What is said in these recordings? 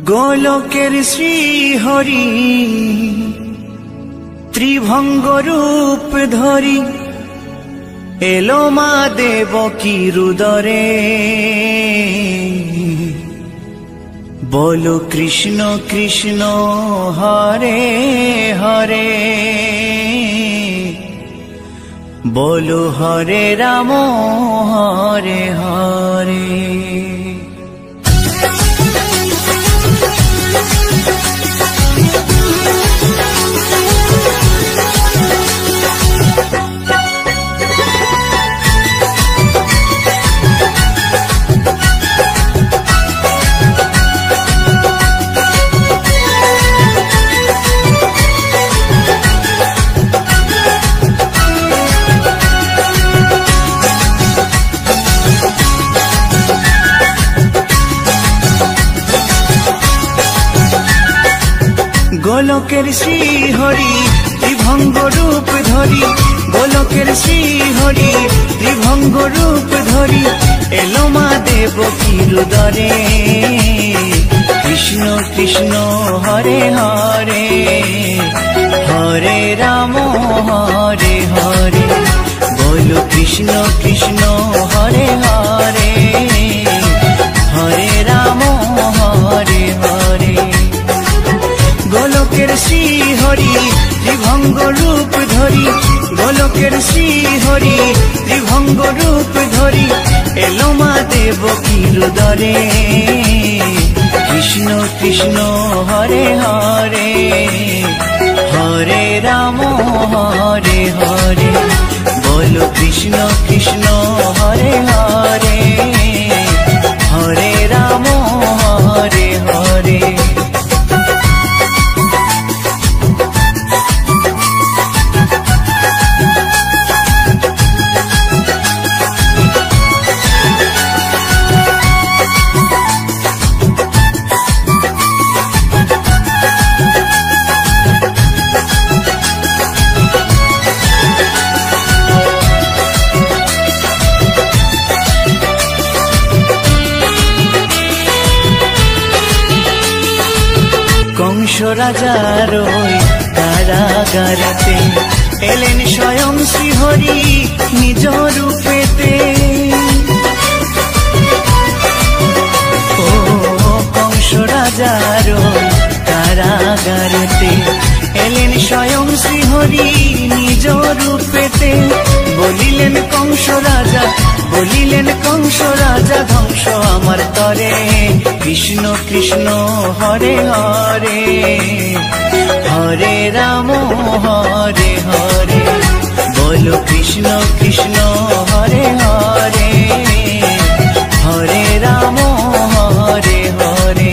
गोलोकेर श्री हरि त्रिभंग रूप धरी एलो मा देवकी रुदरे बोलो कृष्ण कृष्ण हरे हरे बोलो हरे राम हरे हरे। गोलोकेर श्री हरि त्रिभंग रूप धरी गोलोकेर श्री हरि त्रिभंग रूप धरी एलो मा देवकी रुदरे कृष्ण कृष्ण हरे हरे हरे राम हरे हरे बोलो कृष्ण कृष्ण हरे हरे हरे राम हरे हरे। गोलोकेर श्री हरि त्रिभंग रूप धरी गोलोकेर श्री हरि त्रिभंग रूप धरी एलो मा देवकी रुदरे कृष्ण कृष्ण हरे हरे हरे राम हरे हरे बोलो कृष्ण कृष्ण हरे हरे हरे राम हरे हरे। कंस राजार कारागारेते एलेन स्वयं श्रीहरि निज रूपेते ओ कंस राजार कारागारेते एलेन स्वयं श्रीहरि निज रूपेते बोलिलेन कंस राजा ध्वंस आमार तरे कृष्ण कृष्ण हरे हरे हरे राम हरे हरे बोलो कृष्ण कृष्ण हरे हरे हरे राम हरे हरे।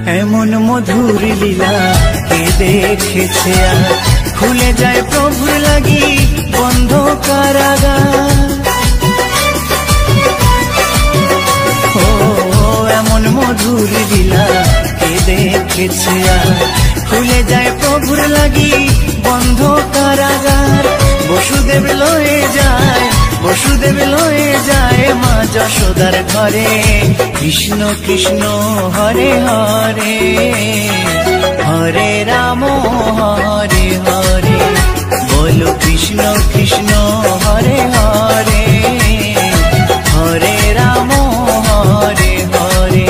एमन मधुर लीला के देखेছে खुले जाए प्रभुर लगी बंध कारागार ओ एमन मधुर लीला के देखेছে खुले जाए प्रभुर लगी बंध कारागार वसुदेव लये जाए मा যশোদার घरे कृष्ण कृष्ण हरे हरे हरे राम हरे हरे बोलो कृष्ण कृष्ण हरे हरे हरे राम हरे हरे।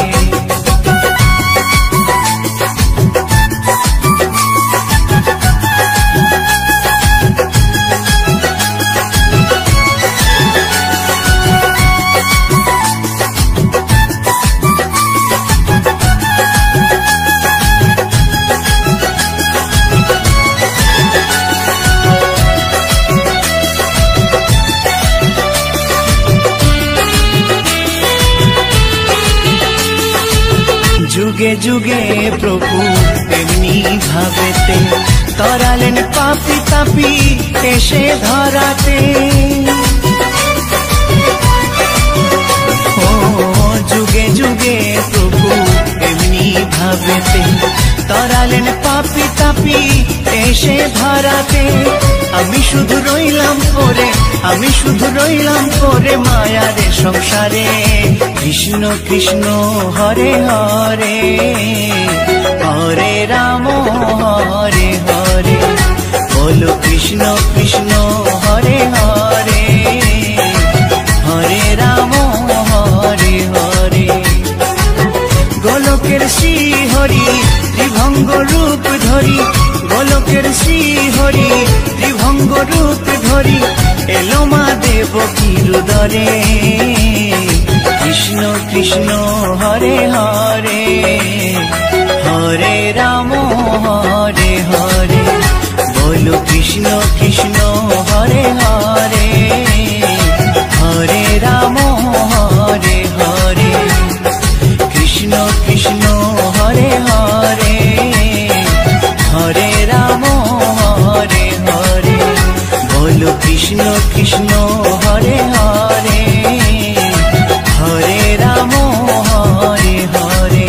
যুগে যুগে প্রভু এমনি ভাবেতে তরালেন পাপি তাপি এসে ধরাতে। ও যুগে যুগে প্রভু এমনি ভাবেতে তরালেন পাপি তাপি এসে ধরাতে। আমি শুধু রইলাম পরে, আমি শুধু রইলাম পরে মায়ারে সংসারে। কৃষ্ণ কৃষ্ণ হরে হরে, হরে রাম হরে হরে। বলো কৃষ্ণ কৃষ্ণ হরে হরে, হরে রাম হরে হরে। গোলকের শ্রী হরি ত্রিভঙ্গ রূপ ধরি, গোলকের শ্রী হরি ত্রিভঙ্গ রূপ ধরি এলো মা দেবকীর উদরে। কৃষ্ণ কৃষ্ণ হরে হরে, হরে রাম হরে হরে। বলো কৃষ্ণ কৃষ্ণ হরে হরে, হরে রাম হরে হরে। কৃষ্ণ কৃষ্ণ হরে হরে, হরে রাম হরে হরে। বলো কৃষ্ণ কৃষ্ণ হরে হরে, হরে রাম হরে হরে।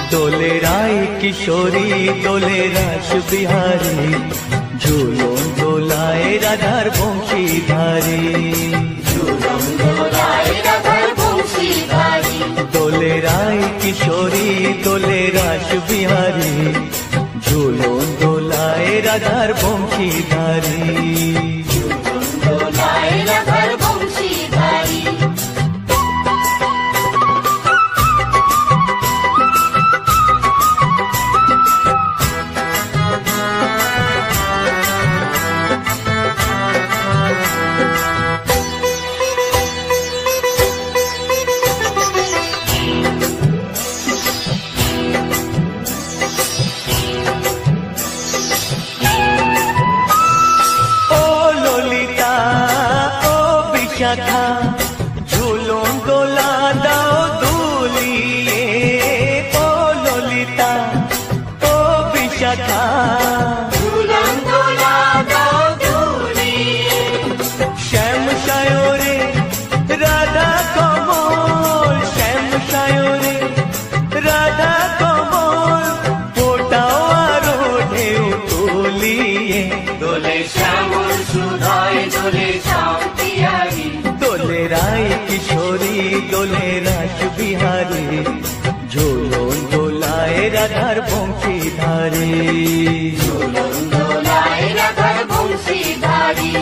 দোলে রায় কিশোরী দোলে রাস বিহারী, ঝুলন দোলায় রাধার বংশীধারী। দোলে রায় কিশোরী দোলে রাস বিহারী, ঝুলন দোলায় রাধার বংশীধারী। ঝুলন দোলা দাও দুলিয়ে, ও ললিতা ও বিশাখা। ঝুলন দোলা দাও দুলিয়ে, শ্যাম সায়রে রাধা কমল, শ্যাম সায়রে রাধা কমল। ফোটাও আরো ঢেউ তুলিয়ে, দোলে শ্যামল সুধায় দোলে শান্তিয়ারি। দোলে রায় কিশোরী দোলে রাস বিহারী, ঝুলন দোলায় রাধার বংশীধারী। ঝুলন দোলায় রাধার বংশীধারী।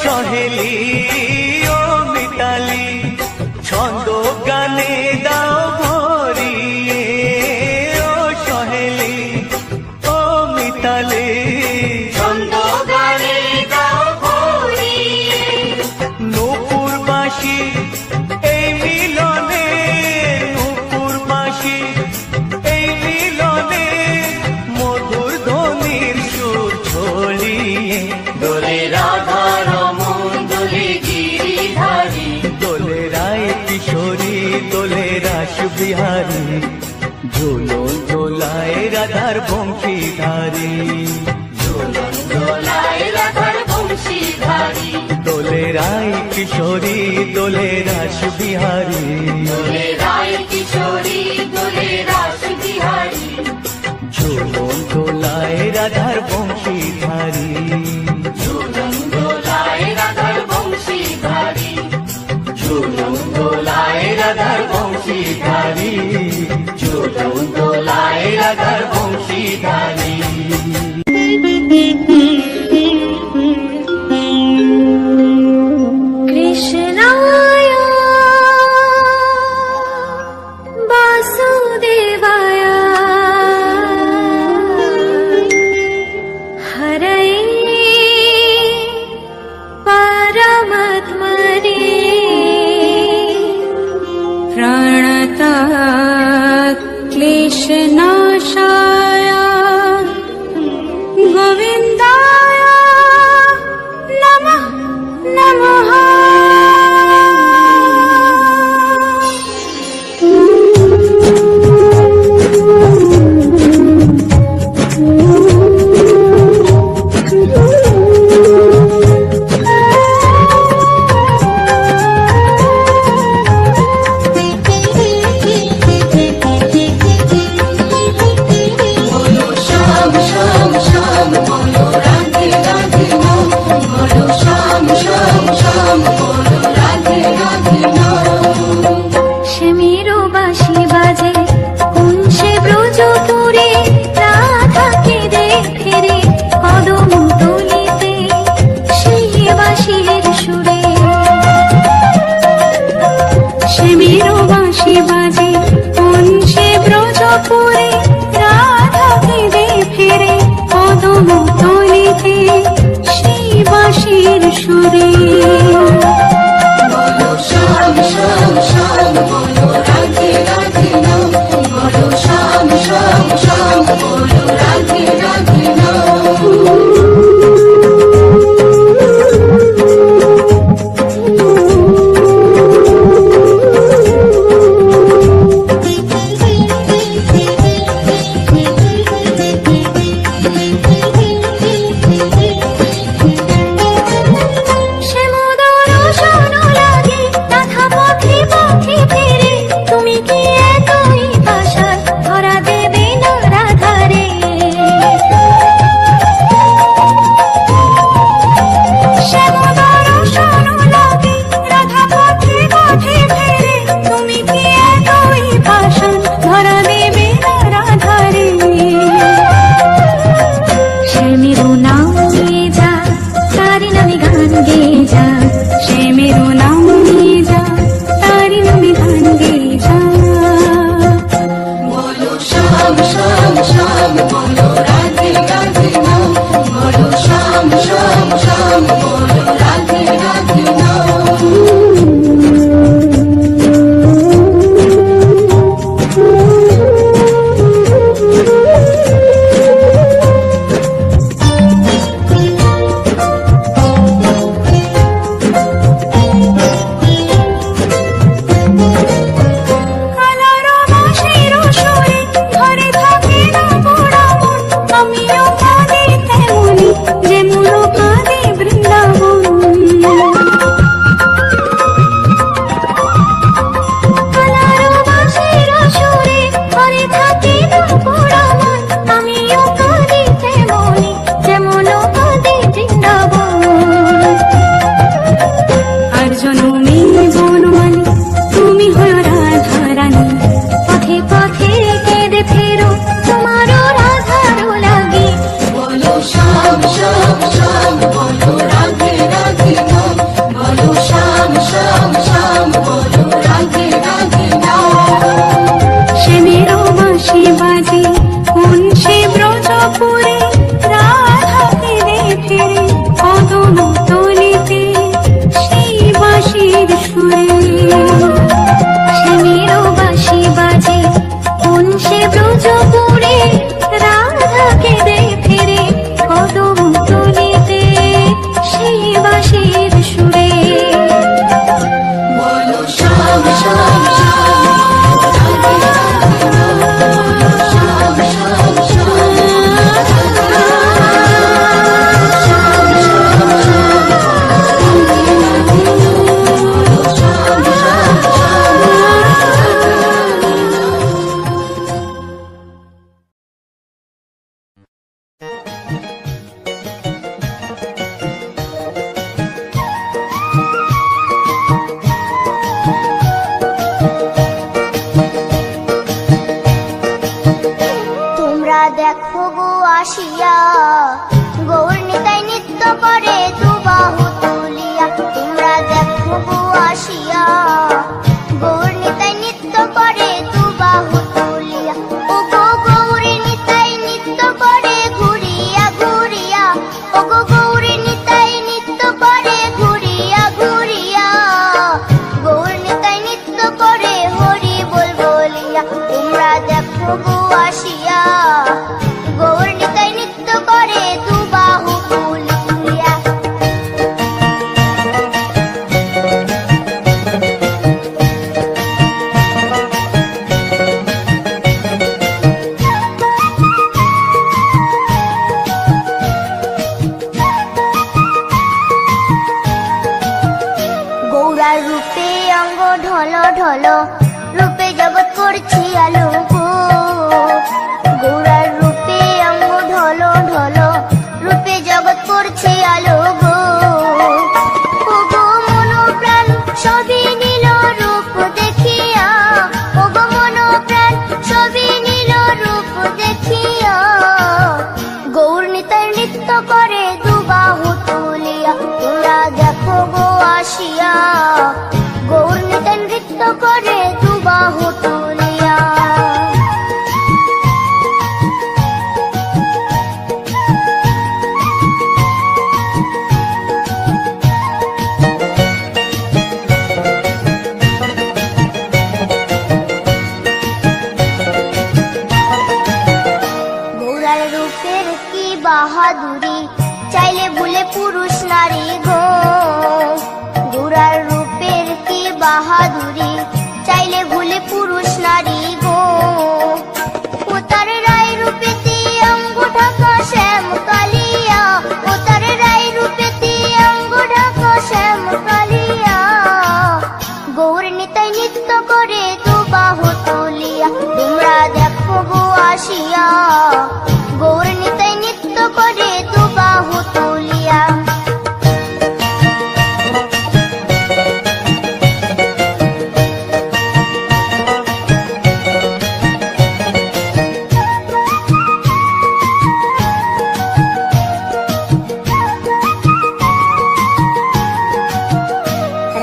সহেলি ও মিতালি, ছন্দ গানে দাও ভরিয়ে। ও সহেলি ও মিতালি, ছন্দ গানে দাও ভরিয়ে। নূপুর বাঁশি এই মিলনে, নূপুর বাঁশি এই মিলনে, মধুর ধ্বনির সুর ছড়িয়ে। দোলে কিশোরী দোলে রাস বিহারী, ঝুলন দোলায় রাধার বংশীধারী। ঝুলন দোলায় রাধার বংশীধারী, দোলে রায় কিশোরী দোলে রাস বিহারী, দোলে রায় কিশোরী দোলে রাস বিহারী। ঝুলন দোলায় রাধার বংশীধারী। ঝুলন দোলায় রাধার বংশীধারী, ঝুলন দোলায় রাধার বংশীধারী, ঝুলন দোলায় রাধার বংশীধারী। কৃষ্ণায় বাসুদেবায় হরয়ে পরমাত্মনে প্রণতাৎ ক্লেশনাশায় গোবিন্দায় নমঃ নমঃ। বলো শ্যাম শ্যাম শ্যাম, বলো রাধে রাধে নাম। বলো শ্যাম শ্যাম শ্যাম, বলো রাধে রাধে নাম। শ্যামেরও বাঁশি বাজে কোন সে ব্রজপুরে, রাধাকে দেখে রে কদম তলিতে সেই বাঁশির সুরে। শ্যামেরও বাঁশি বাজে কোন সে ব্রজপুরে, রাধাকে দেখে রে কদম তলিতে সেই বাঁশির সুরে। বলো শ্যাম শ্যাম শ্যাম, বলো রাধে রাধে নাম। বলো শ্যাম শ্যাম শ্যাম, বলো রাধে রাধে নাম। শ্যামোদর শোনো লাগে রাধা পথে পথে ফেরে, শ্যাম শ্যাম শ্যাম রাধে রাধে নাম শ্যাম শ্যাম শ্যাম দেখো গো আসিয়া গৌর নিতাই নৃত্য করে দুবাহু তুলিয়া। তোমরা দেখো গো আসিয়া গৌর নিতাই নৃত্য করে দুবাহু তুলিয়া। ও গো গৌরী নিতাই নৃত্য করে ঘুরিয়া ঘুরিয়া। ও গো গৌরী নিতাই নৃত্য করে ঘুরিয়া ঘুরিয়া। গৌর নিতাই নৃত্য করে হরি বল বলিয়া। তোমরা দেখো গো আসিয়া গৌর নিতাই নৃত্য করে দুবাহু তুলিয়া। গৌরার রূপে অঙ্গ ঢল ঢল রূপে জগৎ করছি আলো গো। গৌরার রূপে অঙ্গ ঢল ঢল রূপে জগৎ করছে আলো গো। ও গো মন প্রাণ সবই নীল রূপ দেখিয়া। ও গো মন প্রাণ সবই নীল রূপ দেখিয়া। গৌর নিতাই নৃত্য করে দুবাহু তুলিয়া। তোমরা দেখো গো আসিয়া গৌর নিতাই নৃত্য করে দুবাহু তুলিয়া। গৌরার রূপের কি বাহাদুরি চাইলে ভুলে পুরুষ নারী গো। গৌরার রূপের কি বাহাদুরি চাইলে ভুলে পুরুষ নারী গো। ও তার রায় রূপেতে অঙ্গ ঢাকা শ্যাম কালিয়া। ও তার রায় রূপেতে অঙ্গ ঢাকা শ্যাম কালিয়া। গৌর নিতাই নৃত্য করে দুবাহু তুলিয়া। তোমরা দেখো গো আসিয়া গৌর নিতাই নৃত্য করে দুবাহু তুলিয়া।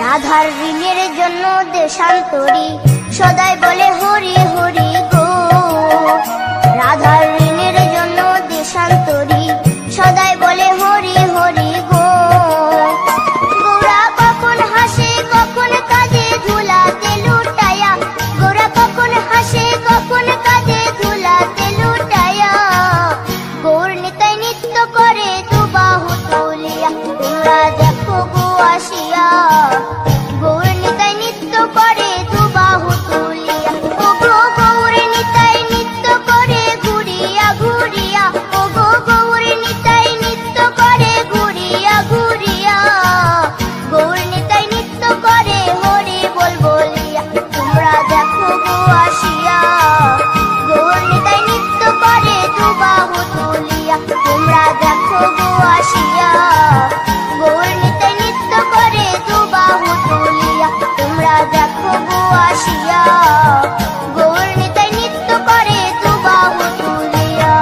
রাধার ঋণের জন্য দেশান্তরী সদাই বলে হরি হরি গো। রাধার ঋণের জন্য দেশান্তরী সদাই বলে হরি হরি গো। গৌরা কখন হাসে কখন কাঁদে ধুলাতে লুটায়া। গৌরা কখন হাসে কখন কাঁদে ধুলাতে লুটায়া। গৌর নিতাই নৃত্য করে দুবাহু তুলিয়া। তোমরা দেখো গো আসিয়া গৌর নিতাই নৃত্য করে দুবাহু তুলিয়া। ও গো গৌর নিতাই নৃত্য করে ঘুরিয়া ঘুরিয়া। ও গো গৌর নিতাই নৃত্য করে ঘুরিয়া ঘুরিয়া। গৌর নিতাই নৃত্য করে হরি বল বলিয়া। তোমরা দেখো গো আসিয়া গৌর নিতাই নৃত্য করে দুবাহু তুলিয়া। তোমরা দেখো গো আসিয়া গৌর নিতাই নৃত্য করে দুবাহু তুলিয়া। তোমরা দেখো গো আসিয়া গৌর নিতাই নৃত্য করে দুবাহু তুলিয়া।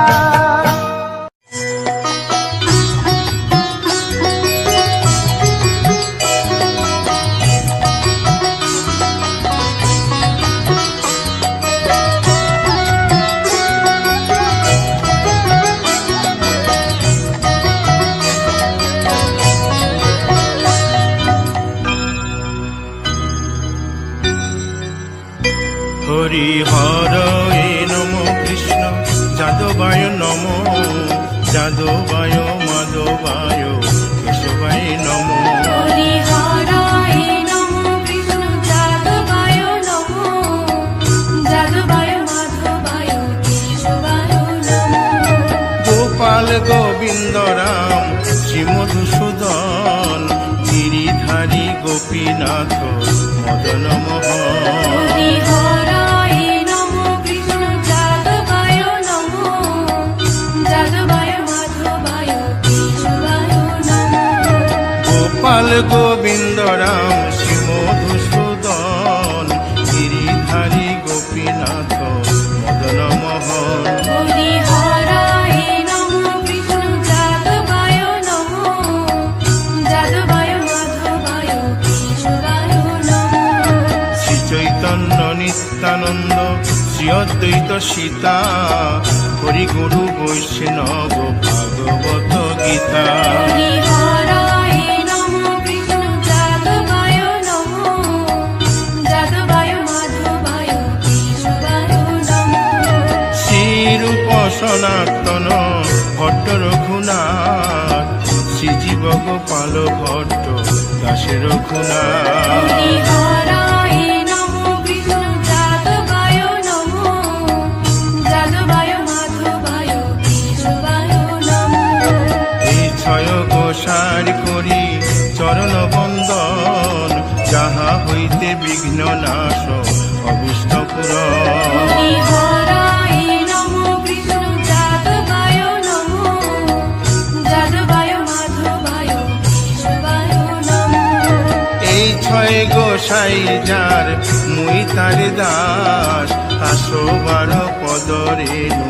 হরি হরয়ে নম কৃষ্ণ যাদবায় নম যাদবায় মাধবায় কেশবায় নম। হরি হরায় নমঃ কৃষ্ণ যাদবায় মধুসূদন গিরিধারী গোপীনাথ মদন মোহন। হরি হরায় নমো কৃষ্ণ যাদবায় নমো, যাদবায় মাধবায় কেশবায় নমো। গোপাল গোবিন্দ রাম শ্রী মধুসূদন গিরিধারী গোপীনাথ মদন মোহন। হরি হরায় নমো কৃষ্ণ যাদবায় নমো, যাদবায় মাধবায় কেশবায় নমো। শ্রী চৈতন্য নিত্যানন্দ শ্রী অদ্বৈত সীতা হরি গুরু বৈষ্ণব ভাগবত গীতা। হরি হরায় নমো কৃষ্ণ যাদবায় নমো, যাদবায় মাধবায় কেশবায় নমো। শ্রীরূপ সনাতন ভট্ট রঘুনাথ শ্রীজীব গোপাল ভট্ট দাসে রঘুনাথ। হরি হরায় নমো কৃষ্ণ যাদবায় নমো, যাদবায় মাধবায় কেশবায় নমো। এই ছয় গোসার করি চরণ বন্দন যাহা হইতে বিঘ্ন নাশ অভিষ্ট পুরন। হরি হরায় নমো কৃষ্ণ যাদবায় নমো, যাদবায় মাধবায় কেশবায় নমো। এই ছয় গোসাই যার মুই তার দাস 112 পদ রেণু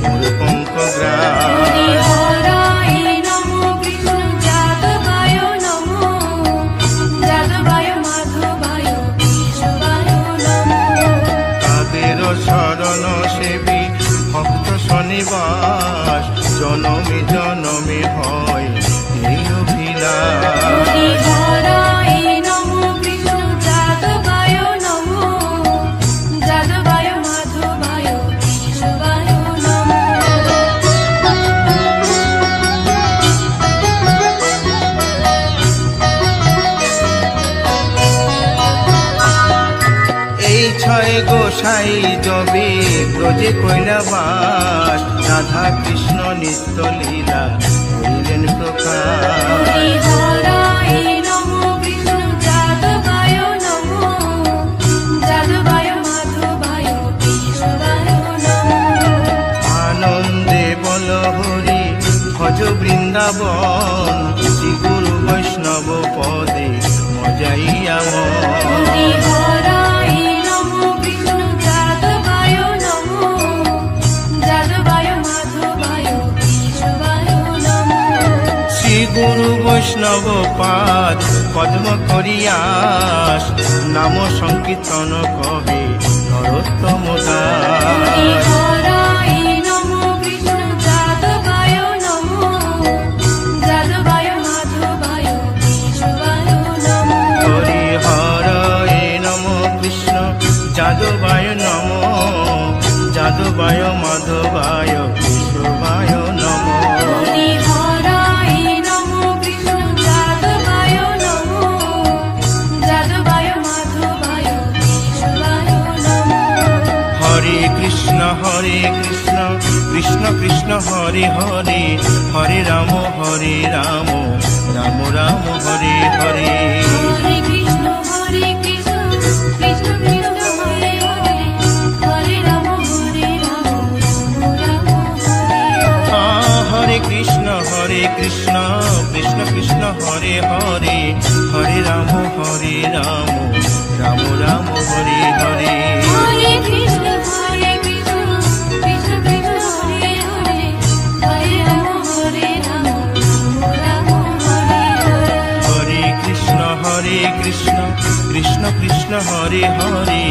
মোর পঙ্কগ্রাস। হরি হরায় নমো কৃষ্ণ যাদবায় নমো, যাদবায় মাধবায় কেশবায় নমো। তাদের শরণ সেবী ভক্ত শনিবাস জনমে জনমে হয় এই অভিলাষ। হরি হরায় নমো কৃষ্ণ যাদবায় নমো, যাদবায় মাধবায় কেশবায় নমো। এই ছয় গোসাই যবে ব্রজে কৈলাবাস রাধা কৃষ্ণ নিত্য লীলা করিলেন প্রকাশ। হরি হরায় নমো কৃষ্ণ যাদবায় নমো, যাদবায় মাধবায় কেশবায় নমো। আনন্দে বল হরি ভজ বৃন্দাবন শ্রী গুরু বৈষ্ণব পদে মজাইয়া মন। হরি হরায় নমো কৃষ্ণ যাদবায় নমো, যাদবায় মাধবায় কেশবায় নমো। শ্রী গুরু বৈষ্ণব পাদ পদ্ম করিয়াস নাম সংকীর্তন কবে নরোত্তম হরি দাস। হরায় নমো কৃষ্ণ যাদবায় নমো, যাদবায় মাধবায় কেশবায় নমো। হরি হরে নম কৃষ্ণ যাদবায় নম, যাদবায় মাধবায় কেশবায় নম। হরি হরায় নমো কৃষ্ণ যাদবায় নমো, যাদবায় মাধবায় কেশবায় নমো। হরে কৃষ্ণ কৃষ্ণ কৃষ্ণ হরে হরে, হরে রাম রাম রাম হরে হরে। হরে কৃষ্ণ কৃষ্ণ কৃষ্ণ হরে হরে, হরে রাম রাম রাম হরে হরে। হরে কৃষ্ণ কৃষ্ণ কৃষ্ণ হরে হরে, হরে রাম রাম রাম হরে হরে। হরে কৃষ্ণ কৃষ্ণ কৃষ্ণ কৃষ্ণ হরে হরে, হরে রাম রাম হরে হরে। হরে কৃষ্ণ কৃষ্ণ কৃষ্ণ হরে হরে,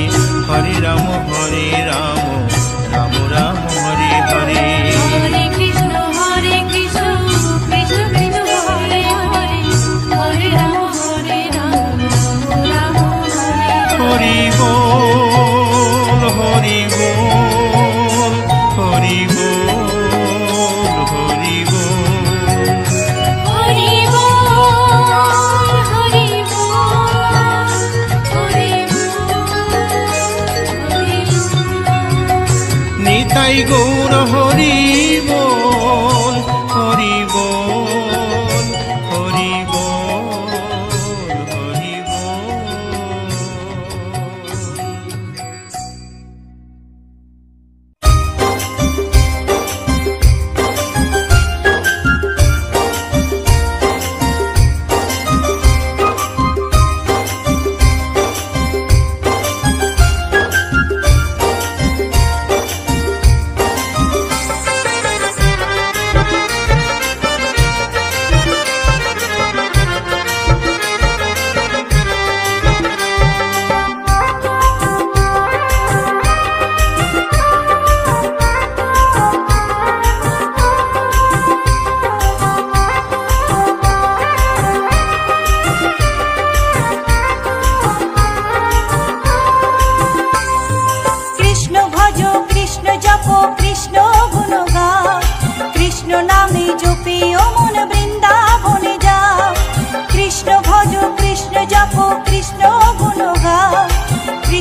হরে রাম রাম রাম হরে হরে। হরে কৃষ্ণ কৃষ্ণ কৃষ্ণ কৃষ্ণ হরে হরে, হরে রাম রাম হরে হরে। হরি বল হরি বল হরি বল হরি বল। হরি বল হরি বল হরি বল হরি বল। নিতাই গৌর হরি বল হরি বল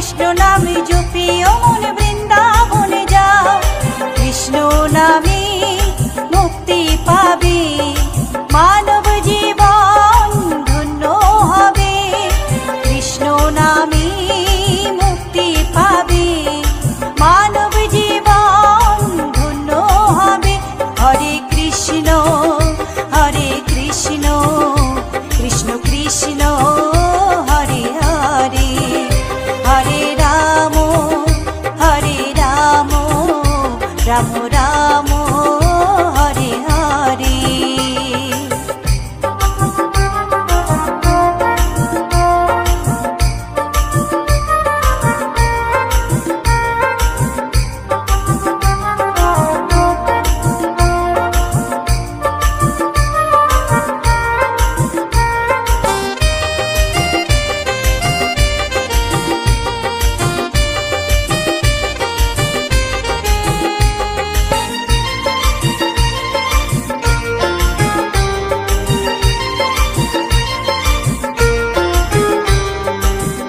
কৃষ্ণ নামে জপিও মন বৃন্দাবনে যাও, কৃষ্ণ নামে মুক্তি পাবে, মানব জীবন ধন্য হবে। কৃষ্ণ নামে মুক্তি পাবে, মানব জীবন ধন্য হবে। হরে কৃষ্ণ কৃষ্ণ কৃষ্ণ হরে হরে, হরে রাম রাম রাম হরে হরে।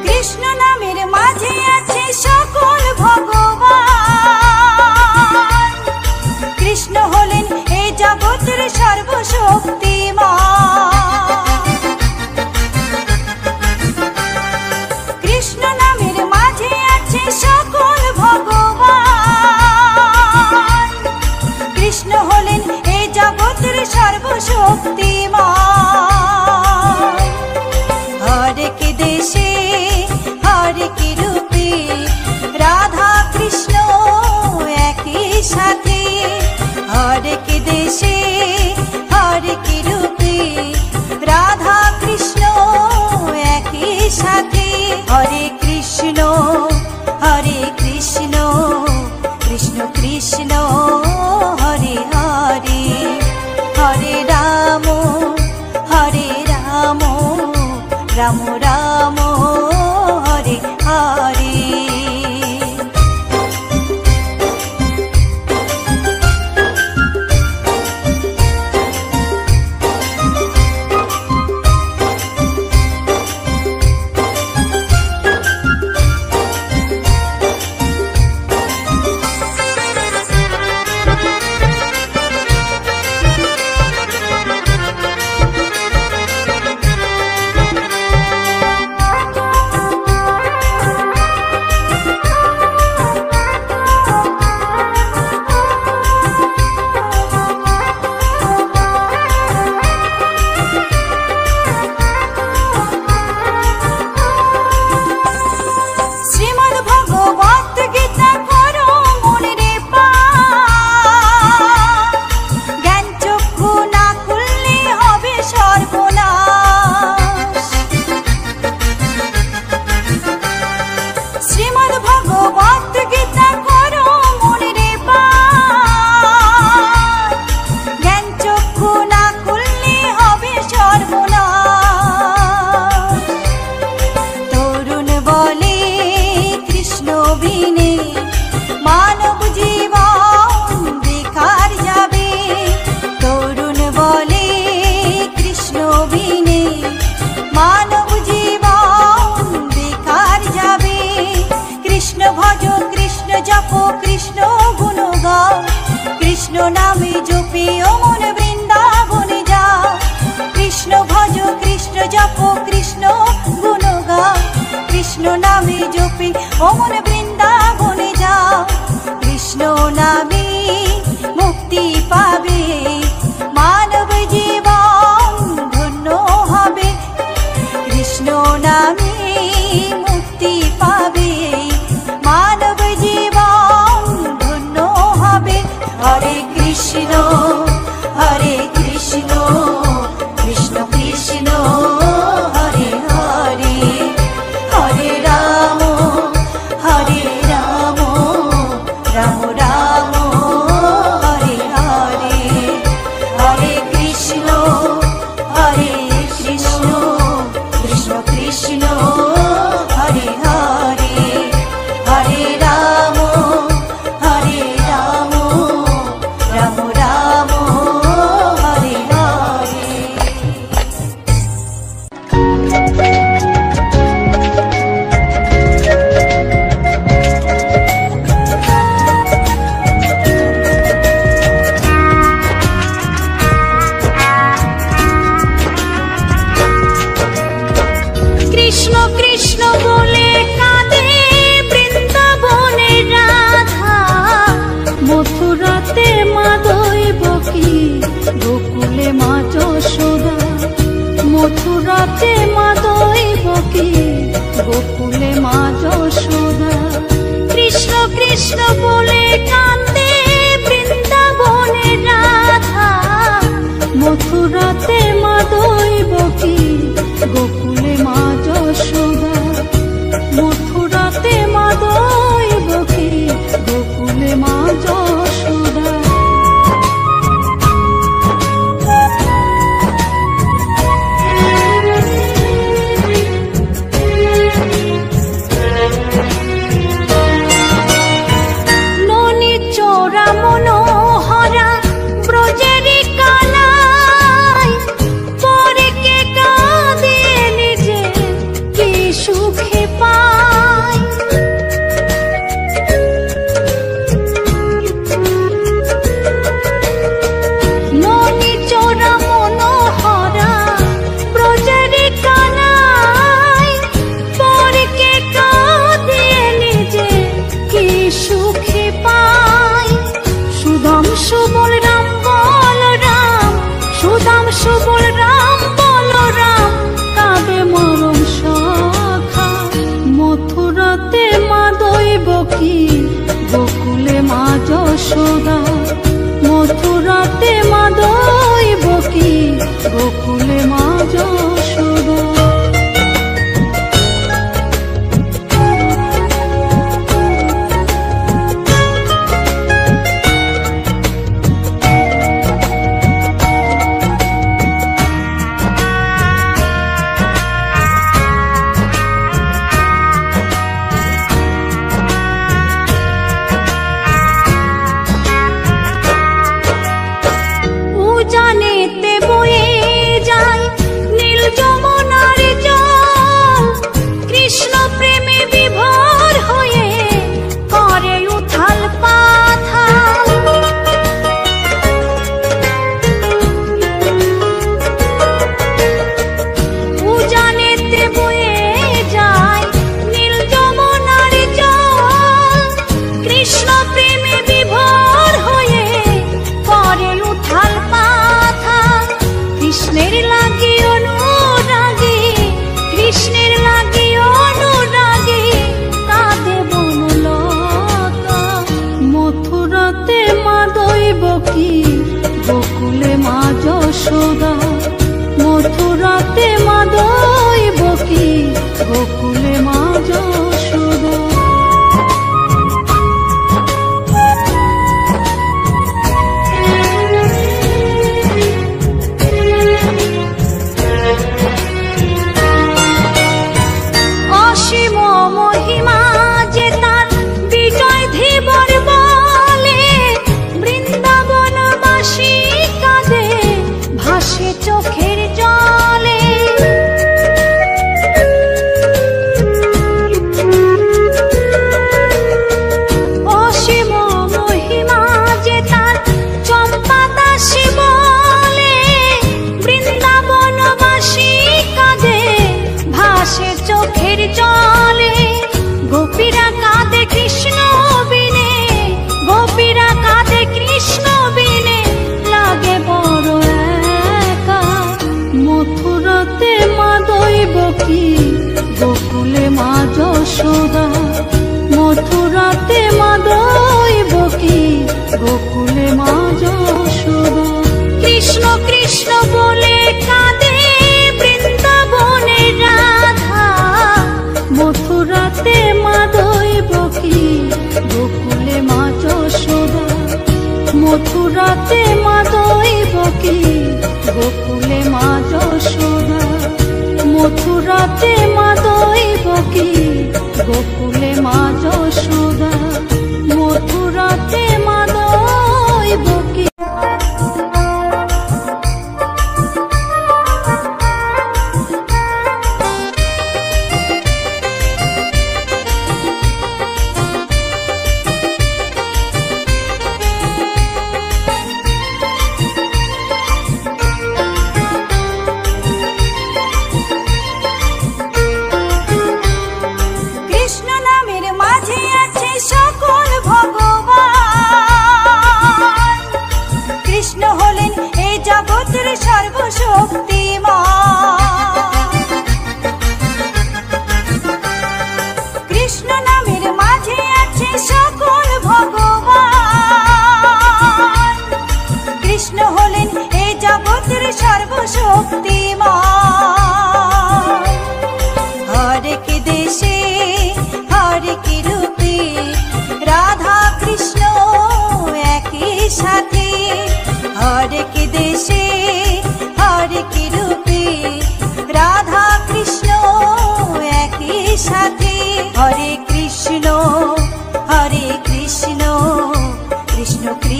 কৃষ্ণ নামের মাঝে আছে সকল ভগবান, কৃষ্ণ হলেন এই জগতের সর্বশক্তিমান। কৃষ্ণ নামের মাঝে আছে সকল ভগবান, কৃষ্ণ হলেন এই জগতের সর্বশক্তিমান। হরেক দেশে হরেক রূপে রাধা কৃষ্ণ একই সাথে, হরেক দেশে হরেক রূপে রাধা কৃষ্ণ একই সাথে। হরে কৃষ্ণ কৃষ্ণ কৃষ্ণ হরে হরে, হরে রাম রাম রাম হরে হরে। কৃষ্ণ নামে জপিও মন বৃন্দাবনে যাও, কৃষ্ণ ভজ কৃষ্ণ জপ কৃষ্ণ গুণ গাও। কৃষ্ণ নামে জপি ও মন বৃন্দাবনে যাও, কৃষ্ণ নামে মুক্তি পাবে, মানব জীবন ধন্য হবে। কৃষ্ণ নামে মুক্তি পাবে, মানব জীবন ধন্য হবে। হরে কৃষ্ণ কৃষ্ণ কৃষ্ণ হরে হরে, হরে রাম কৃষ্ণ বলে কান্দে বৃন্দাবনের রাধা, মথুরাতে মা দৈবকী, গোকুলে মা যশোদা। মথুরাতে মা দৈবকী, গোকুলে মা যশোদা। ননি চোরা মনোহরা ব্রজেরি কানাই, পরে কে কাঁদে নিজে কি সুখে পায়। ননি চোরা মনোহরা ব্রজেরি কানাই, পরে কে কাঁদে নিজে কি সুখে পায়। সুদাম সুবল রাম বলরাম, সুদাম সুবল রাম বলরাম, কাঁদে মরম সখা। মথুরাতে মা দৈবকী, গোকুলে মা যশোদা। মথুরাতে মা দৈবকী, গোকুলে মা যশোদা। উজানেতে বয়ে যায় নীল যমুনার জল, কৃষ্ণ প্রেমে বিভোর হয়ে করে উথাল পাথাল। উজানেতে বয়ে যায় নীল যমুনার জল, কৃষ্ণ প্রেমে বিভোর হয়ে করে উথাল পাথাল। কৃষ্ণের লাগি অনুরাগী, কৃষ্ণের লাগি অনুরাগী, কাঁদে বনলতা। মথুরাতে মা দৈবকী, গোকুলে মা যশোদা। মথুরাতে মা দৈবকী, গোকুলে মা যশোদা। অসীম মহিমা যে তার বিজয় ধীবর বলে, বৃন্দাবনবাসী কাঁদে ভাসে চোখের জলে। অসীম মহিমা যে তার চম্পা দাসী বলে, বৃন্দাবনবাসী কাঁদে ভাসে চোখের জলে। গোপীরা কাঁদে কৃষ্ণ বিনে, গোপীরা কাঁদে কৃষ্ণ বিনে, লাগে বড় একা। মথুরাতে মা দৈবকী, গোকুলে মা যশোদা। মথুরাতে মা দৈবকী, গোকুলে মা যশোদা। কৃষ্ণ কৃষ্ণ বলে কাঁদে বৃন্দাবনের রাধা, মথুরাতে মা দৈবকী, গোকুলে মা যশোদা। মথুরাতে মা দৈবকী, গোকুলে মা যশোদা। মথুরাতে মা দৈবকী, গোকুলে মা যশোদা। মথুরাতে মা দৈবকী।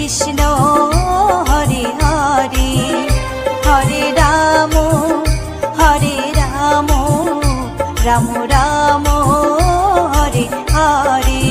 কৃষ্ণ হরে হরে হরে রাম রাম রাম হরে হরে।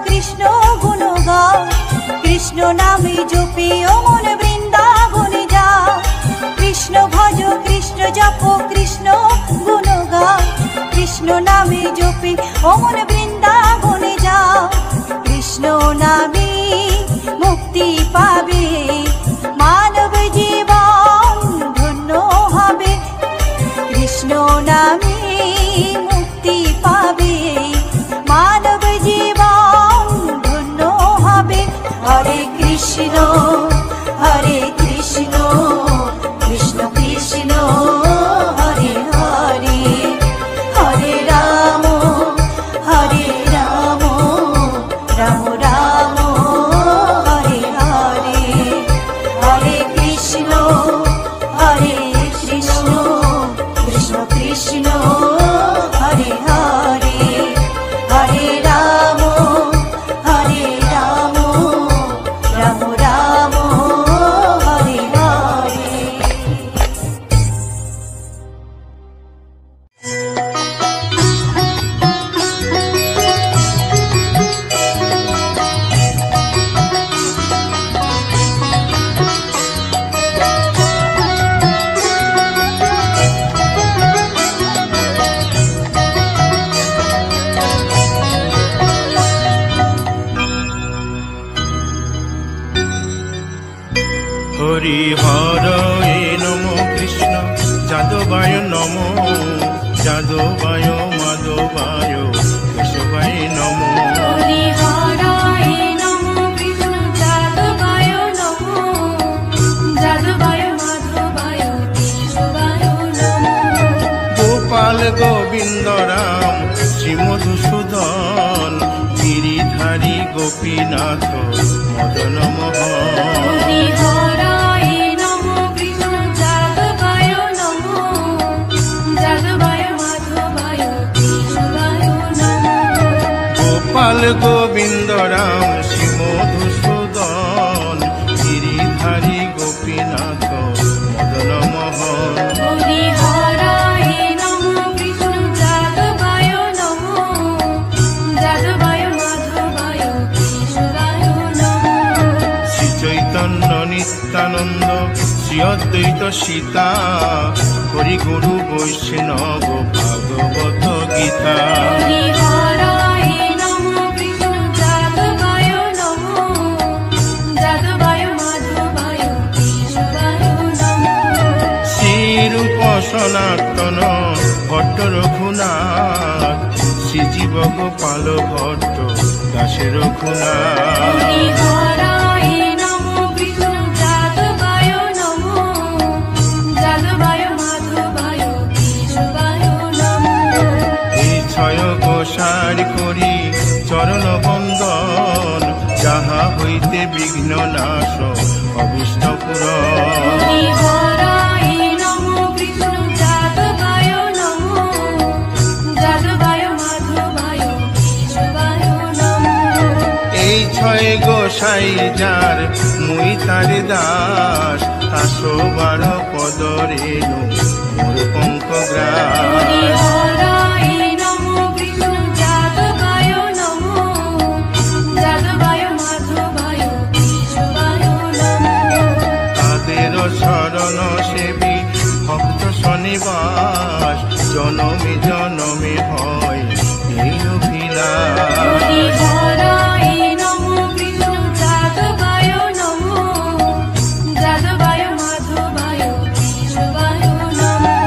কৃষ্ণ গুণ গাও, কৃষ্ণ নামে জপে ও মন বৃন্দাবনে যাও। কৃষ্ণ ভজ কৃষ্ণ জপ কৃষ্ণ গুণ গাও, কৃষ্ণ নামে জপে ও মন বৃন্দাবনে যাও। কৃষ্ণ নামে মুক্তি পাবে, মানব জীবন ধন্য হবে। কৃষ্ণ নামে মুক্তি পাবে, মানব জীবন ধন্য হবে। হরে কৃষ্ণ কৃষ্ণ কৃষ্ণ হরে হরে, হরে রাম রাম রাম হরে হরে। হরে কৃষ্ণ কৃষ্ণ কৃষ্ণ হরে হরে, হরে রাম রাম রাম হরে হরে। হরি হরে নম কৃষ্ণ যাদবায় নম, যাদবায় মাধবায় কেশবায় নম। হরি হরায় নমঃ কৃষ্ণ যাদবায় নমঃ, যাদবায় মাধবায় কেশবায় নমঃ। গোপাল গোবিন্দ রাম শ্রী মধুসূদন, গিরিধারী গোপীনাথ মদন মোহন। হরি হরায় নমঃ কৃষ্ণ যাদবায় নমঃ, যাদবায় মাধবায় কেশবায় নমঃ। গোপাল গোবিন্দ রাম শ্রী মধুসূদন, গিরিধারী গোপীনাথ মদন মোহন। হরি হরায় নমঃ কৃষ্ণ যাদবায় নমঃ, যাদবায় মাধবায় কেশবায় নমঃ। শ্রী চৈতন্য নিত্যানন্দ শ্রী অদ্বৈত সীতা, হরি গুরু বৈষ্ণব ভাগবত গীতা। হরি হরায় নমঃ কৃষ্ণ যাদবায় নমঃ, যাদবায় মাধবায় কেশবায় নমঃ। শ্রীরূপ সনাতন ভট্ট রঘুনাথ, শ্রীজীব গোপাল ভট্ট দাসে রঘুনাথ। হরি হরায় নমঃ কৃষ্ণ যাদবায় নমঃ, যাদবায় মাধবায় কেশবায় নমঃ। এই ছয় গোসার করি চরণ বন্দন, যা হইতে বিঘ্ন নাশ অভিষ্ট পুর হরি হরায় নমো কৃষ্ণ যাদবায় নমো যাদবায় মাধবায় কেশবায় নমো এই ছয় গোসাই যার মুই তার দাস 112 পদ রেণু মোর পঙ্ক হরি গ্রাস হরায় নমো কৃষ্ণ যাদবায় নমো যাদবায় মাধবায় কেশবায় নমো তাদের শরণ সেবী ভক্ত শনিবাস জনমে জনমে হয় এই অভিলাষ হরি হরায় নমো কৃষ্ণ যাদবায় নমো যাদবায় মাধবায় কেশবায় নমো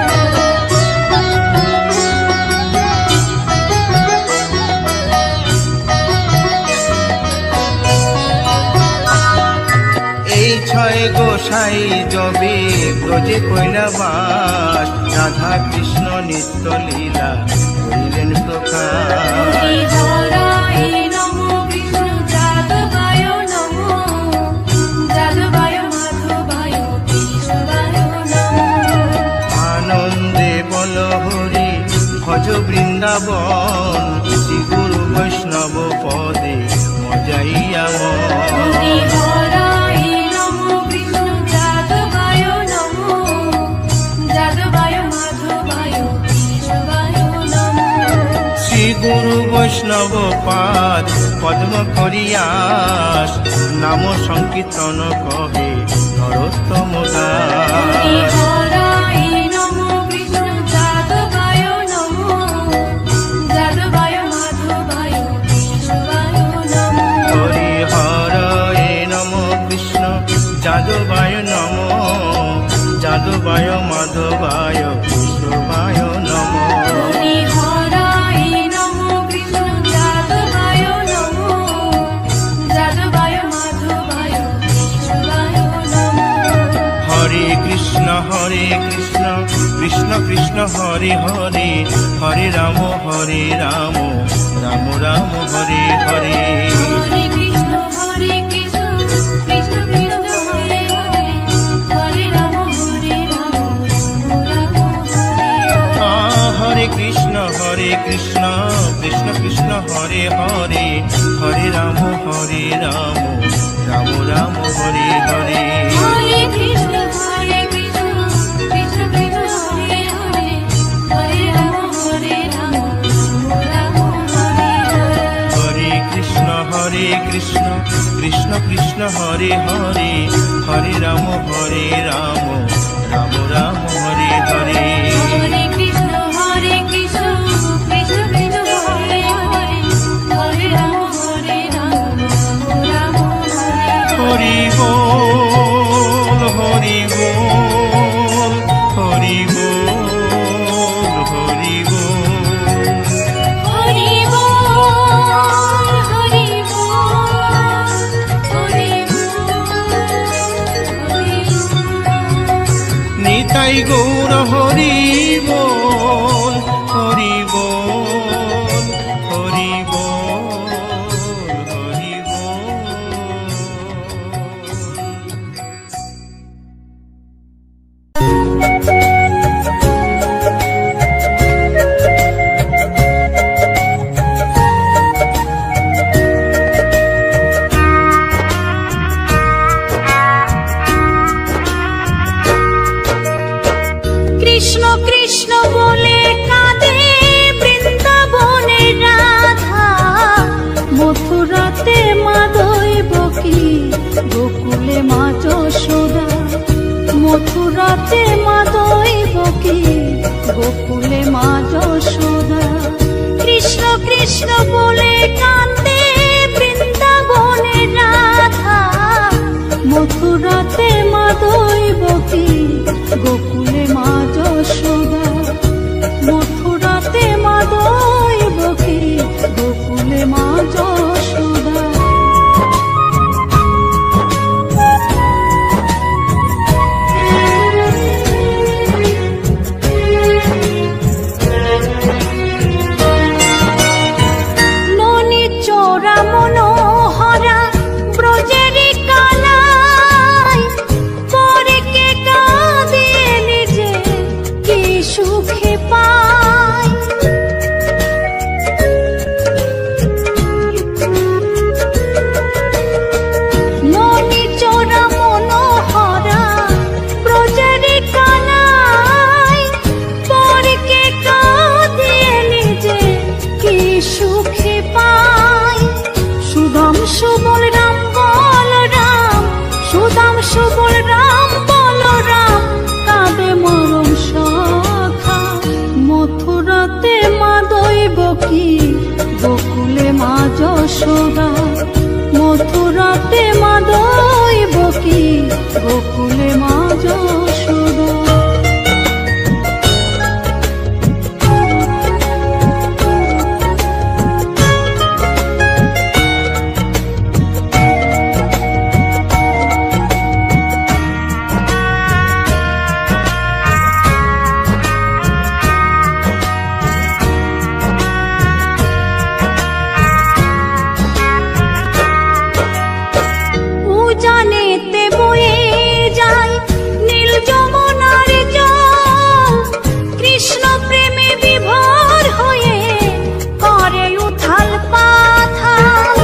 এই ছয় গোসাই যবে ব্রজে কৈলাবাস রাধা কৃষ্ণ নিত্য লীলা করিলেন প্রকাশ হরি হরায় নমো কৃষ্ণ যাদবায় নমো যাদবায় মাধবায় কেশবায় নমো আনন্দে বল হরি ভজ বৃন্দাবন শ্রী গুরু বৈষ্ণব পদে মজাইয়া হরি হরায় নমো কৃষ্ণ যাদবায় নমো যাদবায় মাধবায় কেশবায় নমো শ্রী গুরু বৈষ্ণব পাদ পদ্ম করিয়াস নাম সংকীর্তন কহে নরোত্তম হরি দাস হরায় নমো কৃষ্ণ যাদবায় নমো যাদবায় মাধবায় কেশবায় নমো হরি হরে নম কৃষ্ণ যাদবায় নম যাদবায় মাধবায় কেশবায় নম হরি হরায় নমো কৃষ্ণ যাদবায় নমো যাদবায় মাধবায় কেশবায় নমো হরে কৃষ্ণ কৃষ্ণ কৃষ্ণ হরে হরে হরে রাম রাম রাম হরে হরে হরে কৃষ্ণ কৃষ্ণ কৃষ্ণ হরে হরে হরে রাম রাম হরে কৃষ্ণ কৃষ্ণ কৃষ্ণ হরে হরে হরে রাম রাম রাম হরে হরে হরে কৃষ্ণ কৃষ্ণ কৃষ্ণ কৃষ্ণ হরে হরে হরে রাম রাম হরে হরে হরে কৃষ্ণ কৃষ্ণ কৃষ্ণ হরে হরে হরে রাম রাম রাম হরে হরে হরে কৃষ্ণ কৃষ্ণ কৃষ্ণ কৃষ্ণ হরে হরে হরে রাম রাম হরে হরি বল হরি বল হরি বল হরি বল হরি বল হরি বল হরি বল হরি বল নিতাই গৌর যশোদা, মথুরাতে মা দৈবকী, গোকুলে মা যশোদা। উজানেতে বয়ে যায় নীল যমুনার জল, কৃষ্ণ প্রেমে বিভোর হয়ে করে উথাল পাথাল।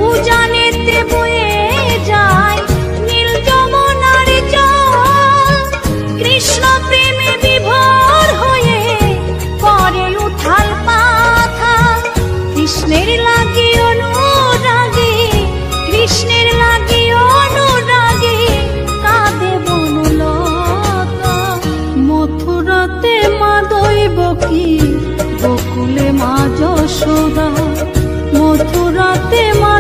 উজানেতে বয়ে যায় নীল যমুনার জল, কৃষ্ণ প্রেমে বিভোর হয়ে করে উথাল পাথাল। কৃষ্ণের লাগি অনুরাগে, কৃষ্ণের লাগি অনুরাগে কাঁদে বনলতা। মথুরাতে মা দৈবকী, গোকুলে মা যশোদা, মথুরাতে মা